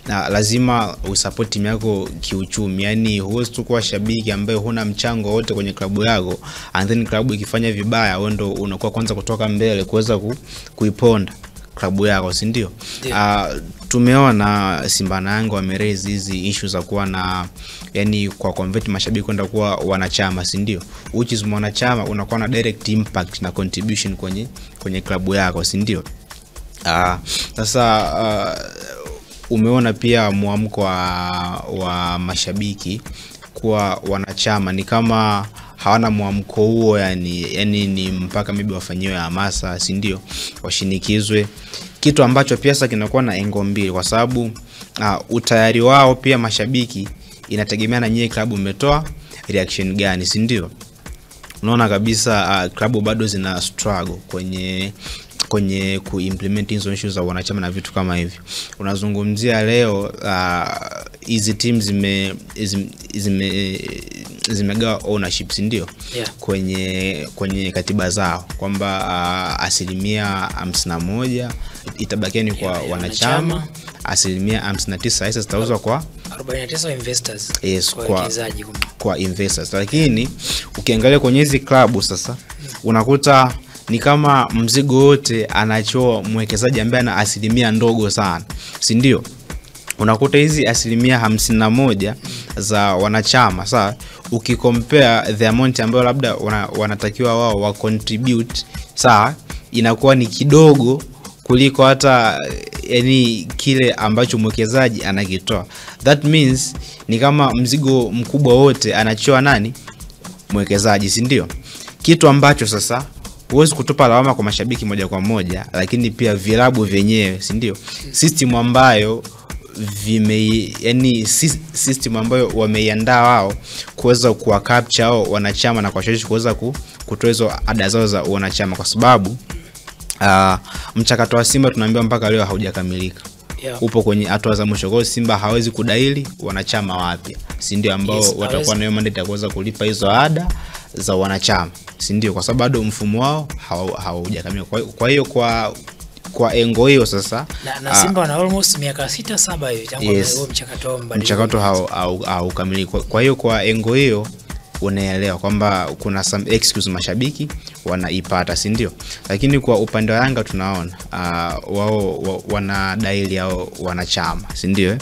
lazima usupport timu yako kiuchumi. Yani huwezi tu kuwa shabiki ambaye huna mchango wote kwenye klabu yako, and then klabu ikifanya vibaya wewe ndo unakuwa kwanza kutoka mbele kuweza kuiponda klabu yako, si ndio? Tumeona Simba na Yanga wameraise hizi issues za kuwa na, yani kwa convert mashabiki kwenda kuwa wanachama, si ndio? Which is mwanachama unakuwa na direct impact na contribution kwenye klabu yako, si ndio? Sasa umeona pia muamko wa mashabiki kuwa wanachama ni kama hawana muamko huo, yani ni mpaka maybe wafanyiwe hamasa, si ndio? Washinikizwe, kitu ambacho pia sasa kinakuwa na engo mbili, kwa sababu utayari wao pia mashabiki inategemea na nyie klabu umetoa reaction gani, si ndio? Unaona kabisa klabu bado zina struggle kwenye kuimplement hizo issues za wanachama na vitu kama hivi. Unazungumzia leo hizi teams zimegawa ownership, si ndio? Kwenye katiba zao kwamba 51% itabakia ni kwa wanachama, 59% sasa zitauzwa kwa 49 investors. Yes, kwa investors. Lakini ukiangalia kwenye hizi klabu sasa unakuta ni kama mzigo wote anachoa mwekezaji ambaye ana asilimia ndogo sana, si ndio? Unakuta hizi 51% za wanachama, sasa ukicompare the amount ambayo labda wanatakiwa wao wa contribute, sasa inakuwa ni kidogo kuliko hata yani kile ambacho mwekezaji anakitoa. That means ni kama mzigo mkubwa wote anachoa nani? Mwekezaji, si ndio? Kitu ambacho sasa huwezi kutupa lawama kwa mashabiki moja kwa moja, lakini pia vilabu vyenyewe, si ndio? System ambayo system ambayo wameiandaa wao kuweza kuwa capture hao wanachama na kuwashawishi kuweza kutoa hizo ada zao za wanachama, kwa sababu mchakato wa Simba tunaambiwa mpaka leo haujakamilika. Upo kwenye hatua za mwisho. Kwa Simba hawezi kudaili wanachama wapya, si ndio, ambao watakuwa na mandate ya kuweza kulipa hizo ada za wanachama, si ndio? Kwa sababu bado mfumo wao haujakamilika. Kwa hiyo kwa engo hiyo sasa na Simba wana almost miaka 6-7 hivi tangu mchakato haukamiliki. Kwa hiyo kwa engo hiyo unaelewa kwamba kuna some excuse mashabiki wanaipata, si ndio? Lakini kwa upande wa Yanga tunaona wao wana daili yao wanachama, si ndio?